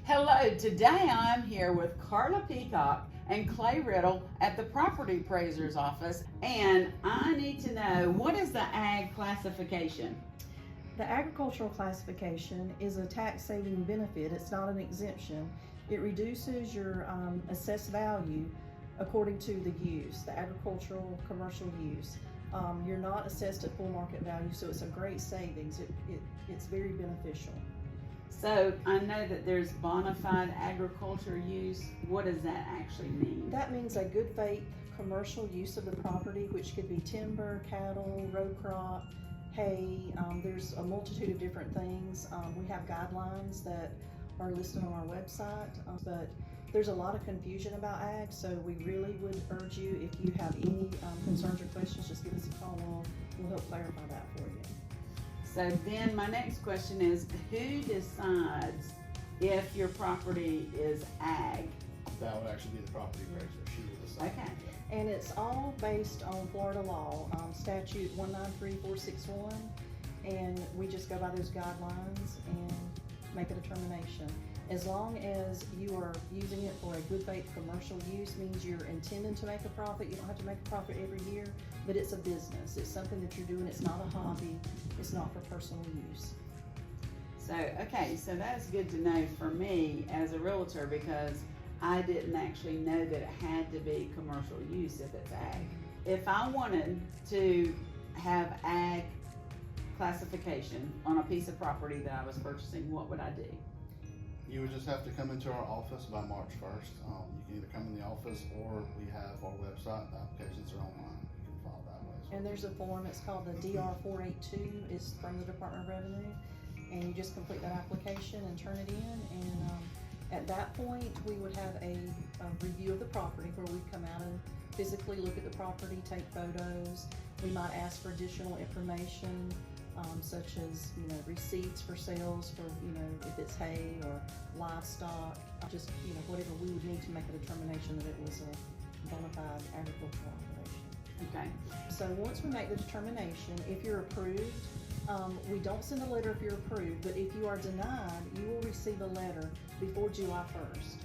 Hello, today I'm here with Carla Peacock and Clay Riddle at the Property Appraiser's office, and I need to know, what is the ag classification? The agricultural classification is a tax saving benefit. It's not an exemption. It reduces your assessed value according to the use, the agricultural commercial use. You're not assessed at full market value, so it's a great savings. It's very beneficial. So I know that there's bona fide agriculture use. What does that actually mean? That means a good faith commercial use of the property, which could be timber, cattle, row crop, hay. There's a multitude of different things. We have guidelines that are listed on our website, but there's a lot of confusion about ag, so we really would urge you, if you have any concerns or questions, just give us a call. We'll help clarify that for you. So then my next question is, who decides if your property is ag? That would actually be the property appraiser. She would decide. Okay. And it's all based on Florida law, statute 193461, and we just go by those guidelines and make a determination. As long as you are using it for a good faith commercial use, means you're intending to make a profit. You don't have to make a profit every year, but it's a business. It's something that you're doing. It's not a hobby. It's not for personal use. So, okay, so that's good to know for me as a realtor, because I didn't actually know that it had to be commercial use if it's ag. If I wanted to have ag classification on a piece of property that I was purchasing, what would I do? You would just have to come into our office by March 1st. You can either come in the office, or we have our website. The applications are online. You can file that way as well. And there's a form, it's called the DR 482, it's from the Department of Revenue, and you just complete that application and turn it in, and at that point we would have a review of the property, where we'd come out and physically look at the property, take photos. We might ask for additional information, such as, receipts for sales for, if it's hay or livestock, just, whatever we would need to make a determination that it was a bona fide agricultural operation. Okay. So once we make the determination, if you're approved, we don't send a letter if you're approved, but if you are denied, you will receive a letter before July 1st.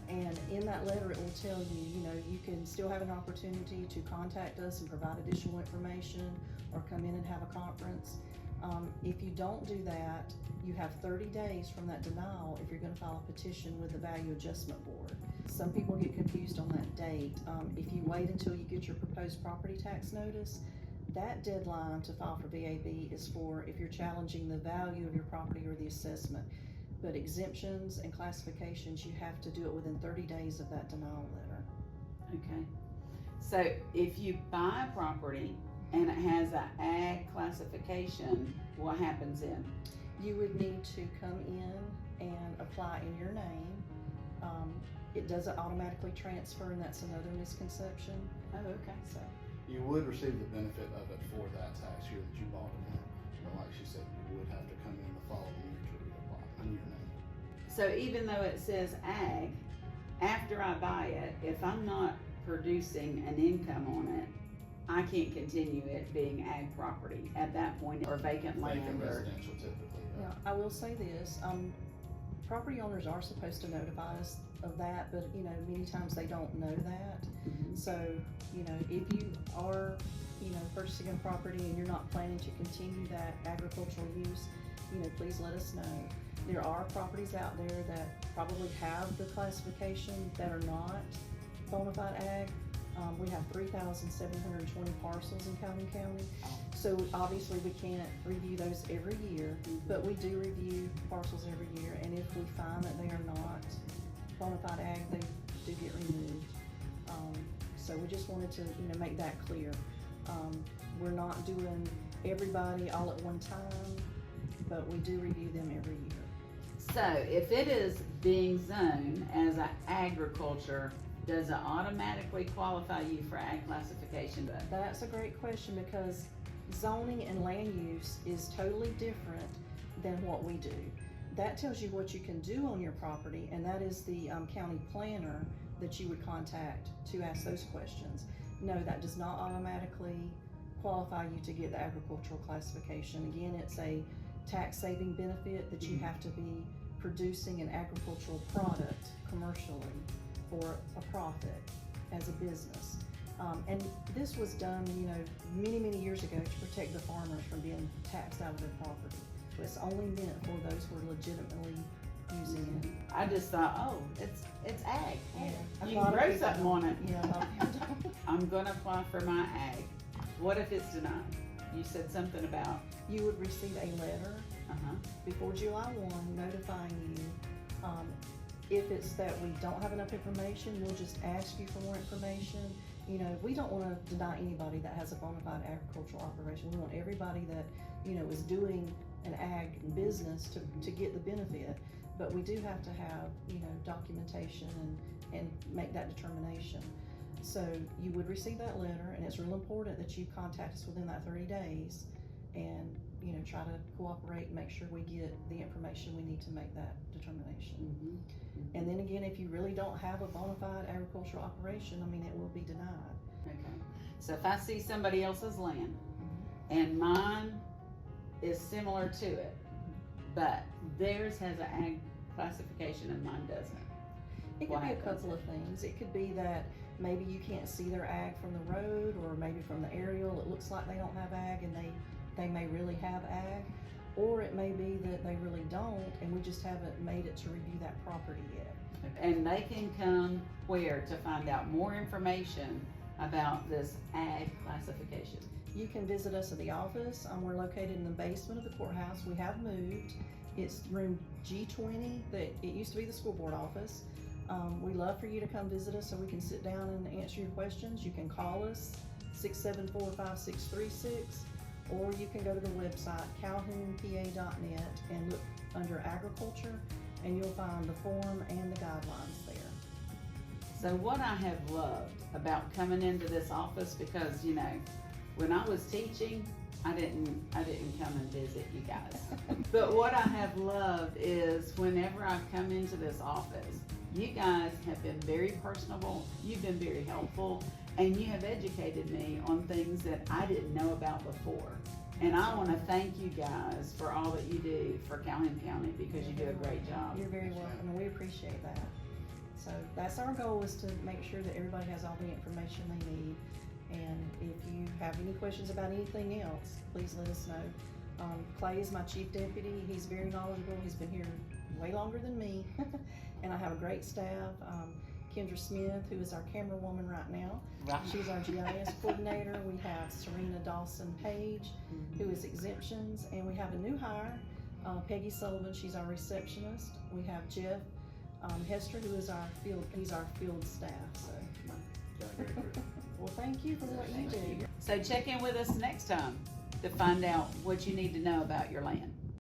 And in that letter, it will tell you, you can still have an opportunity to contact us and provide additional information, or come in and have a conference. If you don't do that, you have 30 days from that denial if you're going to file a petition with the Value Adjustment Board. Some people get confused on that date. If you wait until you get your proposed property tax notice, that deadline to file for VAB is for if you're challenging the value of your property or the assessment. But exemptions and classifications, you have to do it within 30 days of that denial letter. Okay. So if you buy a property and it has an ag classification, what happens then? You would need to come in and apply in your name. It doesn't automatically transfer, and that's another misconception. Oh, okay. So You would receive the benefit of it for that tax year that you bought it in. But like she said, you would have to come in the following year to reapply in your name. So even though it says ag, after I buy it, if I'm not producing an income on it, I can't continue it being ag property at that point, or vacant land. Vacant or residential typically. now, I will say this, property owners are supposed to notify us of that, but many times they don't know that. Mhm. So, if you are, purchasing a property and you're not planning to continue that agricultural use, please let us know. There are properties out there that probably have the classification that are not bona fide ag. We have 3,720 parcels in Calhoun County. So obviously we can't review those every year, but we do review parcels every year, and if we find that they are not bona fide ag, they do get removed. So we just wanted to, make that clear. We're not doing everybody all at one time, but we do review them every year. So if it is being zoned as an agriculture, does it automatically qualify you for ag classification? That's a great question, because zoning and land use is totally different than what we do. That tells you what you can do on your property, and that is the county planner that you would contact to ask those questions. No, that does not automatically qualify you to get the agricultural classification. Again, it's a tax saving benefit that you have to be producing an agricultural product commercially for a profit as a business. And this was done, many, many years ago to protect the farmers from being taxed out of their property. So it's only meant for those who are legitimately using it. I just thought, oh, it's ag. Yeah. You can grow something on it. Yeah, a lot of people don't. I'm gonna apply for my ag. What if it's denied? You said something about, You would receive a letter uh-huh, before July 1 notifying you. If it's that we don't have enough information, we'll just ask you for more information. We don't want to deny anybody that has a bona fide agricultural operation. We want everybody that, is doing an ag business to get the benefit. But we do have to have, documentation and make that determination. So you would receive that letter, and it's real important that you contact us within that 30 days and, try to cooperate and make sure we get the information we need to make that determination. mm-hmm. And then again, if you really don't have a bona fide agricultural operation, it will be denied. Okay. So if I see somebody else's land and mine is similar to it, but theirs has an ag classification and mine doesn't. It could What be a happens? couple of things. It could be that maybe you can't see their ag from the road, or maybe from the aerial it looks like they don't have ag and they may really have ag. Or it may be that they really don't, and we just haven't made it to review that property yet. And they can come where to find out more information about this ag classification? You can visit us at the office. We're located in the basement of the courthouse. We have moved. It's room G20. It used to be the school board office. We'd love for you to come visit us so we can sit down and answer your questions. You can call us 674-5636, or you can go to the website calhounpa.net and look under agriculture, and you'll find the form and the guidelines there. So what I have loved about coming into this office, because when I was teaching, I didn't come and visit you guys. But what I have loved is whenever I've come into this office, you guys have been very personable, you've been very helpful, and you have educated me on things that I didn't know about before. And I want to thank you guys for all that you do for Calhoun County, because you do a great job. You're very welcome, and we appreciate that. So that's our goal, is to make sure that everybody has all the information they need. And if you have any questions about anything else, please let us know. Clay is my chief deputy. He's very knowledgeable. He's been here way longer than me. And I have a great staff. Kendra Smith, who is our camera woman right now. Right. She's our GIS coordinator. We have Serena Dawson-Page, who is exemptions. And we have a new hire, Peggy Sullivan. She's our receptionist. We have Jeff Hester, who is he's our field staff. So, well, thank you for what you do. So check in with us next time to find out what you need to know about your land.